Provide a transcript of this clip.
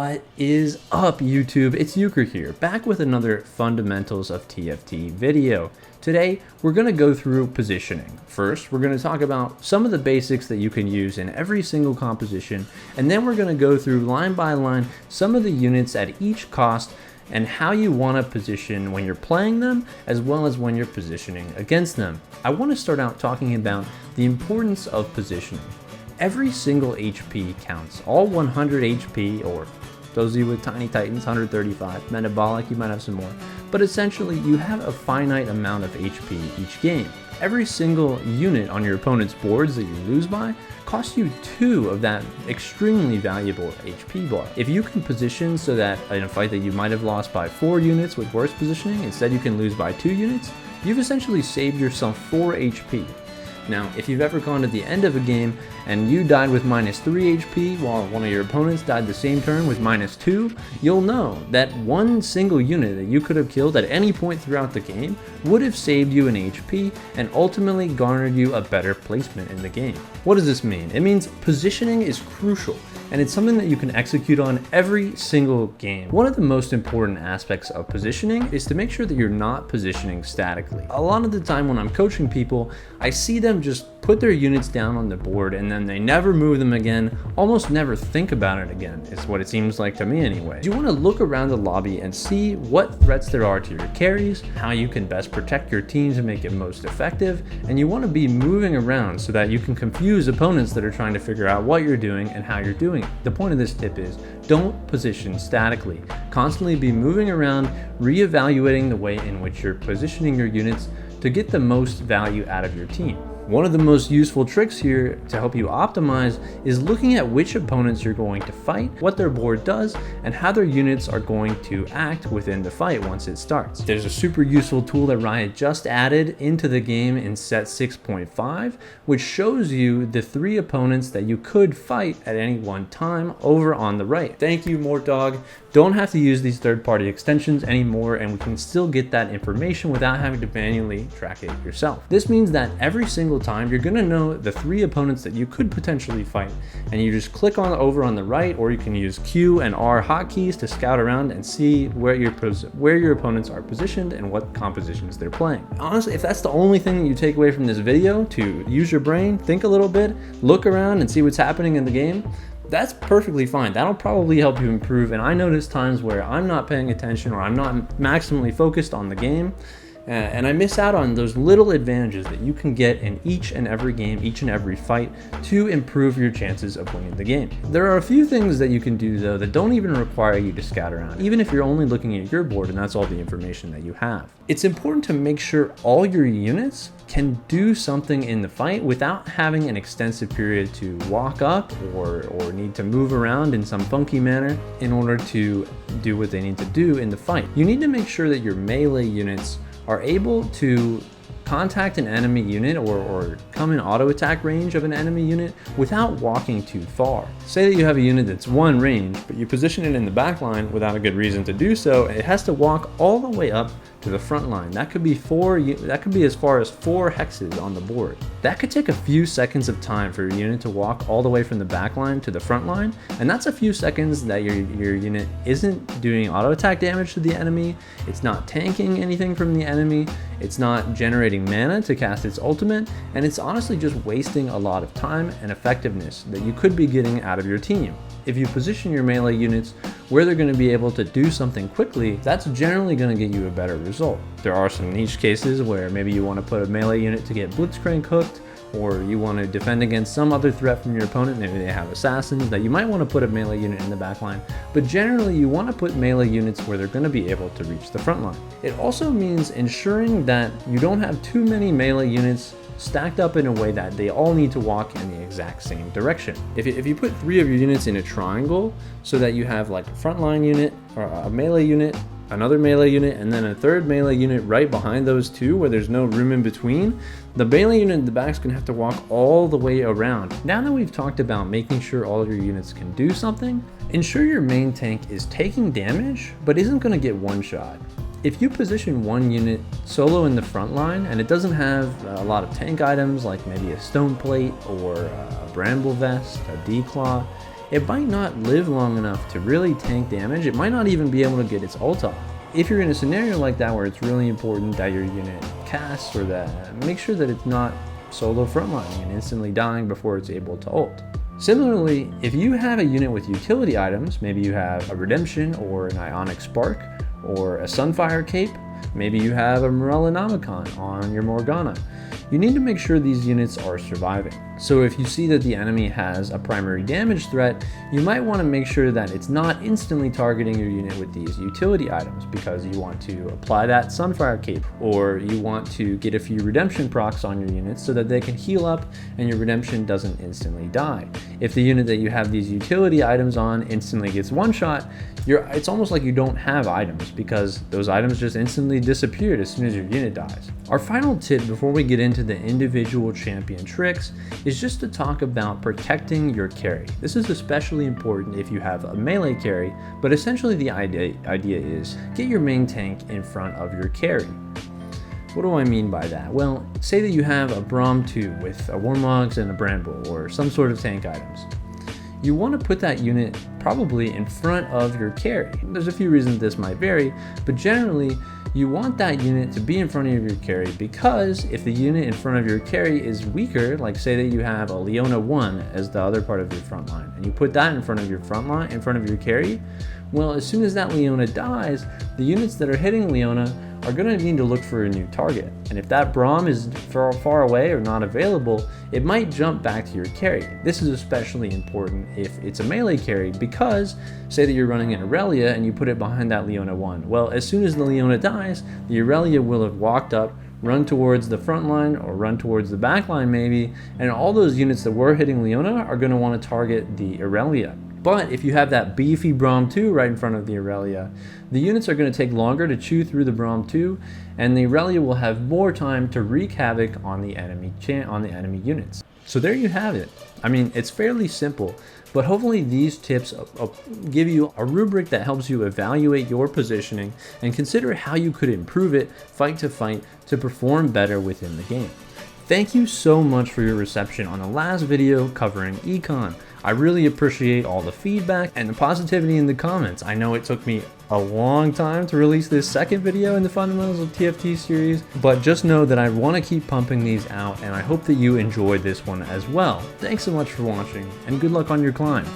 What is up, YouTube? It's Euchre here, back with another Fundamentals of TFT video. Today, we're going to go through positioning. First, we're going to talk about some of the basics that you can use in every single composition, and then we're going to go through line by line some of the units at each cost and how you want to position when you're playing them, as well as when you're positioning against them. I want to start out talking about the importance of positioning. Every single HP counts. All 100 HP, or those of you with Tiny Titans, 135, Metabolic, you might have some more. But essentially, you have a finite amount of HP each game. Every single unit on your opponent's boards that you lose by costs you 2 of that extremely valuable HP bar. If you can position so that in a fight that you might have lost by 4 units with worse positioning, instead you can lose by 2 units, you've essentially saved yourself 4 HP. Now, if you've ever gone to the end of a game and you died with -3 HP while one of your opponents died the same turn with -2, you'll know that one single unit that you could have killed at any point throughout the game would have saved you an HP and ultimately garnered you a better placement in the game. What does this mean? It means positioning is crucial, and it's something that you can execute on every single game. One of the most important aspects of positioning is to make sure that you're not positioning statically. A lot of the time when I'm coaching people, I see them just put their units down on the board and then they never move them again, almost never think about it again, is what it seems like to me anyway. You want to look around the lobby and see what threats there are to your carries, how you can best protect your team to make it most effective, and you want to be moving around so that you can confuse opponents that are trying to figure out what you're doing and how you're doing it. The point of this tip is don't position statically. Constantly be moving around, reevaluating the way in which you're positioning your units to get the most value out of your team. One of the most useful tricks here to help you optimize is looking at which opponents you're going to fight, what their board does, and how their units are going to act within the fight once it starts. There's a super useful tool that Riot just added into the game in set 6.5, which shows you the 3 opponents that you could fight at any one time over on the right. Thank you, Mortdog. Don't have to use these third-party extensions anymore, and we can still get that information without having to manually track it yourself. This means that every single time you're going to know the 3 opponents that you could potentially fight, and you just click on over on the right, or you can use Q and R hotkeys to scout around and see where your opponents are positioned and what compositions they're playing. Honestly, if that's the only thing that you take away from this video, to use your brain, think a little bit, look around and see what's happening in the game, that's perfectly fine. That'll probably help you improve. And I notice times where I'm not paying attention or I'm not maximally focused on the game, and I miss out on those little advantages that you can get in each and every game, each and every fight, to improve your chances of winning the game. There are a few things that you can do though that don't even require you to scout around, even if you're only looking at your board and that's all the information that you have. It's important to make sure all your units can do something in the fight without having an extensive period to walk up or need to move around in some funky manner in order to do what they need to do in the fight. You need to make sure that your melee units are able to contact an enemy unit or come in auto attack range of an enemy unit without walking too far. Say that you have a unit that's 1 range, but you position it in the back line without a good reason to do so, it has to walk all the way up to the front line. That could be as far as 4 hexes on the board. That could take a few seconds of time for your unit to walk all the way from the back line to the front line, and that's a few seconds that your unit isn't doing auto attack damage to the enemy, it's not tanking anything from the enemy, it's not generating mana to cast its ultimate, and it's honestly just wasting a lot of time and effectiveness that you could be getting out of your team. If you position your melee units where they're going to be able to do something quickly, that's generally going to get you a better result. There are some niche cases where maybe you want to put a melee unit to get Blitzcrank hooked, or you want to defend against some other threat from your opponent. Maybe they have assassins that you might want to put a melee unit in the back line, but generally you want to put melee units where they're going to be able to reach the front line. It also means ensuring that you don't have too many melee units stacked up in a way that they all need to walk in the exact same direction. If you put 3 of your units in a triangle so that you have like a frontline unit or a melee unit, another melee unit, and then a 3rd melee unit right behind those 2 where there's no room in between, the melee unit in the back is going to have to walk all the way around. Now that we've talked about making sure all of your units can do something, ensure your main tank is taking damage but isn't going to get one-shot. If you position one unit solo in the front line and it doesn't have a lot of tank items like maybe a stone plate or a bramble vest, a declaw, it might not live long enough to really tank damage. It might not even be able to get its ult off. If you're in a scenario like that where it's really important that your unit casts, or that, make sure that it's not solo frontlining and instantly dying before it's able to ult. Similarly, if you have a unit with utility items, maybe you have a Redemption or an Ionic Spark or a Sunfire Cape, maybe you have a Morellonomicon on your Morgana, you need to make sure these units are surviving. So if you see that the enemy has a primary damage threat, you might want to make sure that it's not instantly targeting your unit with these utility items, because you want to apply that Sunfire Cape, or you want to get a few Redemption procs on your units so that they can heal up and your Redemption doesn't instantly die. If the unit that you have these utility items on instantly gets one shot, it's almost like you don't have items, because those items just instantly disappeared as soon as your unit dies. Our final tip before we get into the individual champion tricks is just to talk about protecting your carry. This is especially important if you have a melee carry, but essentially the idea is get your main tank in front of your carry. What do I mean by that? Well, say that you have a Braum 2 with a Warmogs and a Bramble, or some sort of tank items. You want to put that unit probably in front of your carry. There's a few reasons this might vary, but generally you want that unit to be in front of your carry, because if the unit in front of your carry is weaker, like say that you have a Leona 1 as the other part of your front line, and you put that in front of your front line, in front of your carry, well, as soon as that Leona dies, the units that are hitting Leona are going to need to look for a new target. And if that Braum is far away or not available, it might jump back to your carry. This is especially important if it's a melee carry, because say that you're running an Aurelia and you put it behind that Leona 1. Well, as soon as the Leona dies, the Aurelia will have walked up, run towards the front line or run towards the back line maybe, and all those units that were hitting Leona are going to want to target the Aurelia. But if you have that beefy Braum 2 right in front of the Aurelia, the units are going to take longer to chew through the Braum 2, and the Aurelia will have more time to wreak havoc on the enemy units. So there you have it. I mean, it's fairly simple, but hopefully these tips give you a rubric that helps you evaluate your positioning and consider how you could improve it fight to fight to perform better within the game. Thank you so much for your reception on the last video covering Econ. I really appreciate all the feedback and the positivity in the comments. I know it took me a long time to release this second video in the Fundamentals of TFT series, but just know that I want to keep pumping these out, and I hope that you enjoyed this one as well. Thanks so much for watching, and good luck on your climb.